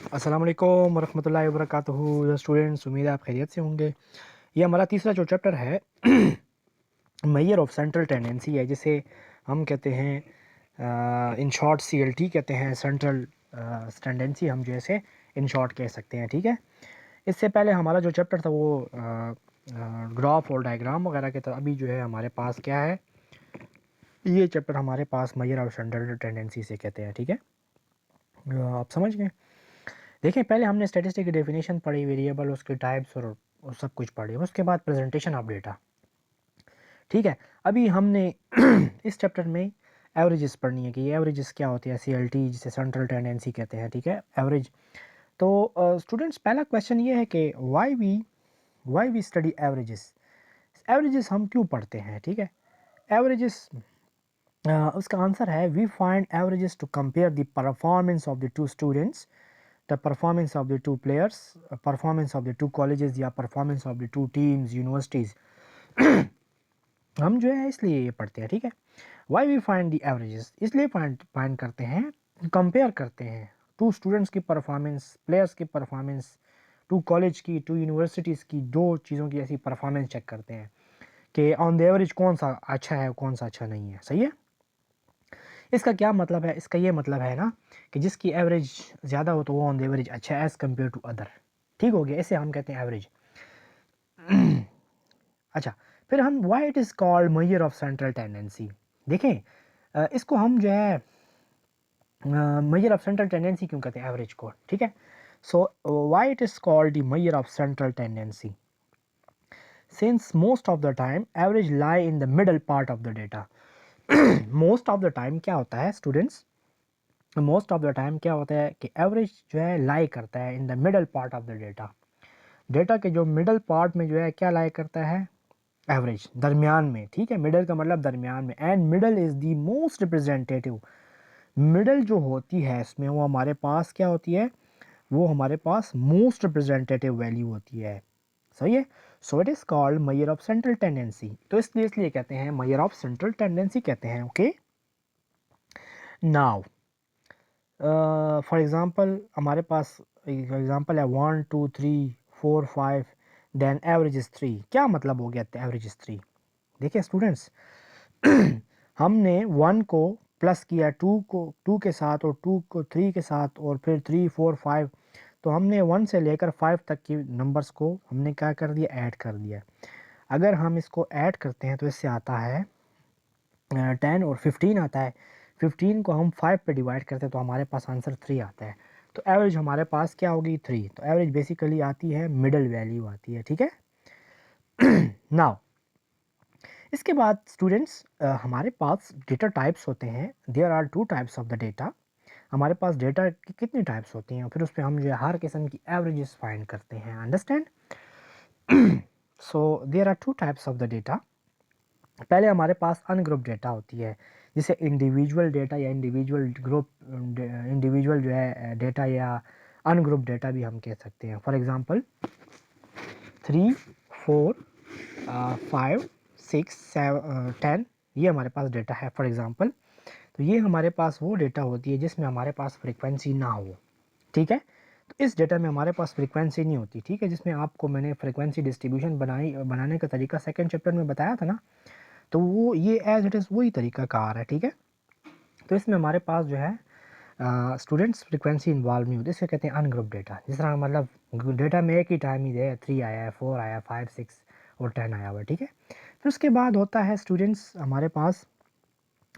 अस्सलाम वालेकुम वरहमतुल्लाहि वबरकातुहू स्टूडेंट्स, उम्मीद है आप खैरियत से होंगे। ये हमारा तीसरा जो चैप्टर है मेजर ऑफ सेंट्रल टेंडेंसी है, जिसे हम कहते हैं इन शॉर्ट सीएलटी कहते हैं। सेंट्रल टेंडेंसी हम जैसे इन शॉर्ट कह सकते हैं, ठीक है। इससे पहले हमारा जो चैप्टर था वो ग्राफ और डायग्राम वगैरह के था। अभी जो है हमारे पास क्या है, ये चैप्टर हमारे पास मेजर ऑफ सेंट्रल टेंडेंसी से कहते हैं, ठीक है। आप समझ गए। देखिए, पहले हमने स्टैटिस्टिक की डेफिनेशन पढ़ी, वेरिएबल, उसके टाइप्स और सब कुछ पढ़ी। उसके बाद प्रेजेंटेशन ऑफ डेटा, ठीक है। अभी हमने इस चैप्टर में एवरेजेस पढ़नी है कि एवरेजेस क्या होती है, सीएलटी जिसे सेंट्रल टेंडेंसी कहते हैं, ठीक है, एवरेज। तो स्टूडेंट्स, पहला क्वेश्चन ये है कि why we study averages. Averages हम क्यों पढ़ते हैं, ठीक है। एवरेजेस, उसका आंसर है we find averages to compare the performance of the two students, the performance of the two players, performance of the two colleges या performance of the two teams, universities। हम जो है इसलिए ये पढ़ते हैं, ठीक है। why we find the averages, इसलिए फाइंड करते हैं, कंपेयर करते हैं टू स्टूडेंट्स की परफॉर्मेंस, प्लेयर्स की परफॉर्मेंस, टू कॉलेज की, टू यूनिवर्सिटीज़ की, दो चीज़ों की ऐसी परफॉर्मेंस चेक करते हैं कि ऑन द एवरेज कौन सा अच्छा है कौन सा अच्छा नहीं है, सही है। इसका क्या मतलब है, इसका ये मतलब है ना कि जिसकी एवरेज ज़्यादा हो तो वो ऑन द एवरेज अच्छा है एज़ कम्पेयर टू अदर, ठीक हो गया। इसे हम कहते हैं एवरेज। अच्छा, फिर हम why it is called measure of central tendency. देखें, इसको हम जो है मेजर ऑफ सेंट्रल टेंडेंसी क्यों कहते हैं एवरेज को, ठीक है। So why it is called the measure of central tendency, since most of the time average lie in the middle part of the data. Most of the time क्या होता है students, most of the time क्या होता है कि average जो है लाई करता है in the middle part of the data. Data के जो मिडल पार्ट में जो है क्या लाई करता है, एवरेज, दरमियान में, ठीक है। मिडल का मतलब दरमियान में, and middle is the most representative. Middle जो होती है इसमें वो हमारे पास क्या होती है, वो हमारे पास मोस्ट रिप्रेजेंटेटिव वैल्यू होती है, सही है। So it is called measure of central tendency. तो इसलिए कहते हैं मेजर ऑफ सेंट्रल टेंडेंसी कहते हैं, ओके। नाउ फॉर एग्ज़ाम्पल हमारे पास एग्ज़ाम्पल है 1 2 3 4 5, देन एवरेज इज़ 3। क्या मतलब हो गया एवरेज इज़ 3। देखिए स्टूडेंट्स, हमने 1 को प्लस किया 2 को, 2 के साथ, और 2 को 3 के साथ, और फिर 3 4 5। तो हमने 1 से लेकर 5 तक की नंबर्स को हमने क्या कर दिया, ऐड कर दिया। अगर हम इसको ऐड करते हैं तो इससे आता है 10 और 15 आता है। 15 को हम 5 पे डिवाइड करते हैं तो हमारे पास आंसर 3 आता है। तो एवरेज हमारे पास क्या होगी, 3। तो एवरेज बेसिकली आती है, मिडल वैल्यू आती है, ठीक है। नाउ इसके बाद स्टूडेंट्स, हमारे पास डेटा टाइप्स होते हैं। There are 2 types of the data. हमारे पास डेटा की कितनी टाइप्स होती हैं, फिर उस पर हम जो है हर किस्म की एवरेजेस फाइंड करते हैं, understand. So there are 2 types of the data. पहले हमारे पास अनग्रुप डेटा होती है, जिसे इंडिविजुअल डेटा या इंडिविजुअल ग्रुप, इंडिविजुअल जो है डेटा या अनग्रुप डेटा भी हम कह सकते हैं। फॉर एग्जांपल 3 4 5 6 7 10, ये हमारे पास डेटा है फॉर एग्जांपल। तो ये हमारे पास वो डेटा होती है जिसमें हमारे पास फ्रीक्वेंसी ना हो, ठीक है। तो इस डेटा में हमारे पास फ्रीक्वेंसी नहीं होती, ठीक है, जिसमें आपको मैंने फ्रीक्वेंसी डिस्ट्रीब्यूशन बनाने का तरीका सेकंड चैप्टर में बताया था ना। तो वो ये एज इट इज़ वही तरीका कार है, ठीक है। तो इसमें हमारे पास जो है स्टूडेंट्स फ्रीक्वेंसी इन्वॉल्व नहीं होती, इसे कहते हैं अनग्रुप डेटा। जिस तरह मतलब डेटा में एक ही टाइम ही है, 3 आया है, 4 आया, 5 6 और 10 आया हुआ है, ठीक है। फिर उसके बाद होता है स्टूडेंट्स हमारे पास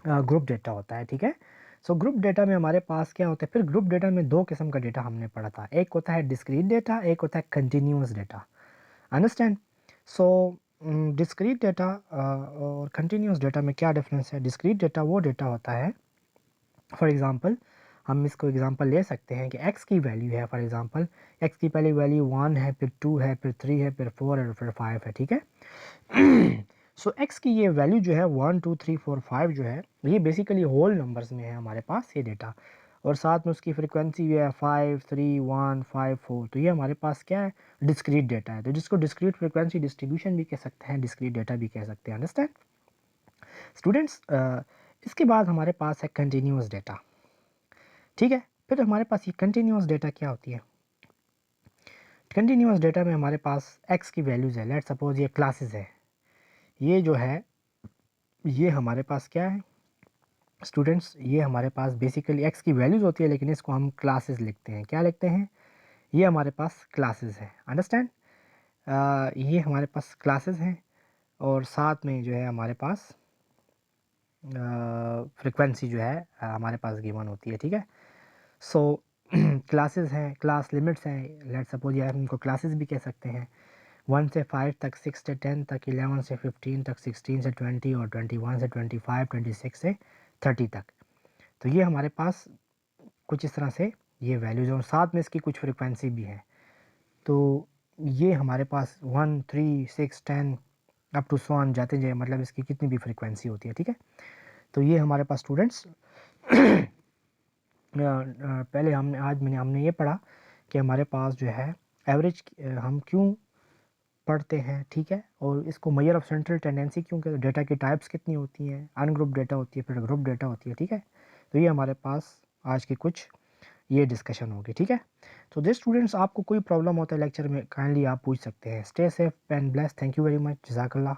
ग्रुप डेटा होता है, ठीक है। सो ग्रुप डेटा में हमारे पास क्या होता है, फिर ग्रुप डेटा में दो किस्म का डेटा हमने पढ़ा था। एक होता है डिस्क्रीट डेटा, एक होता है कंटिन्यूस डेटा, अंडरस्टैंड। सो डिस्क्रीट डेटा और कंटिन्यूस डेटा में क्या डिफरेंस है। डिस्क्रीट डेटा वो डेटा होता है, फॉर एग्जांपल हम इसको एग्जांपल ले सकते हैं कि x की वैल्यू है, फॉर एग्जांपल x की पहली वैल्यू 1 है, फिर 2 है, फिर 3 है, फिर 4 है, और फिर 5 है, ठीक है। सो x की ये वैल्यू जो है 1 2 3 4 5 जो है, ये बेसिकली होल नंबर्स में है हमारे पास ये डेटा, और साथ में उसकी फ्रीक्वेंसी भी है 5 3 1 5 4। तो ये हमारे पास क्या है, डिस्क्रीट डेटा है। तो जिसको डिस्क्रीट फ्रीक्वेंसी डिस्ट्रीब्यूशन भी कह सकते हैं, डिस्क्रीट डेटा भी कह सकते हैं, अंडरस्टैंड स्टूडेंट्स। इसके बाद हमारे पास है कंटिन्यूस डेटा, ठीक है। फिर हमारे पास ये कंटिन्यूस डेटा क्या होती है? कंटिन्यूस डेटा में हमारे पास एक्स की वैल्यूज़ है, लेट्स सपोज ये क्लासेस है, ये जो है ये हमारे पास क्या है स्टूडेंट्स, ये हमारे पास बेसिकली एक्स की वैल्यूज़ होती है, लेकिन इसको हम क्लासेस लिखते हैं। क्या लिखते हैं? ये हमारे पास क्लासेस है, अंडरस्टैंड? ये हमारे पास क्लासेस हैं और साथ में जो है हमारे पास फ्रीक्वेंसी जो है हमारे पास गिवन होती है, ठीक है? सो क्लासेस हैं, क्लास लिमिट्स हैं, लेट्स सपोज यार इनको क्लासेस भी कह सकते हैं। 1 से 5 तक, 6 से 10 तक, 11 से 15 तक, 16 से 20 और 21 से 25, 26 से 30 तक। तो ये हमारे पास कुछ इस तरह से ये वैल्यूज़ और साथ में इसकी कुछ फ्रीक्वेंसी भी है। तो ये हमारे पास 1, 3, 6, 10 अप टू सो ऑन जाते जाए, मतलब इसकी कितनी भी फ्रीक्वेंसी होती है, ठीक है? तो ये हमारे पास स्टूडेंट्स पहले हमने ये पढ़ा कि हमारे पास जो है एवरेज हम क्यों पढ़ते हैं, ठीक है? और इसको मेजर ऑफ सेंट्रल टेंडेंसी क्यों कहते हैं, डेटा की टाइप्स कितनी होती हैं, अनग्रुप डेटा होती है, फिर ग्रुप डेटा होती है, ठीक है? तो ये हमारे पास आज की कुछ ये डिस्कशन होगी, ठीक है? तो दिस स्टूडेंट्स, आपको कोई प्रॉब्लम होता है लेक्चर में, काइंडली आप पूछ सकते हैं। Stay safe and blessed. Thank you very much. जज़ाकल्लाह।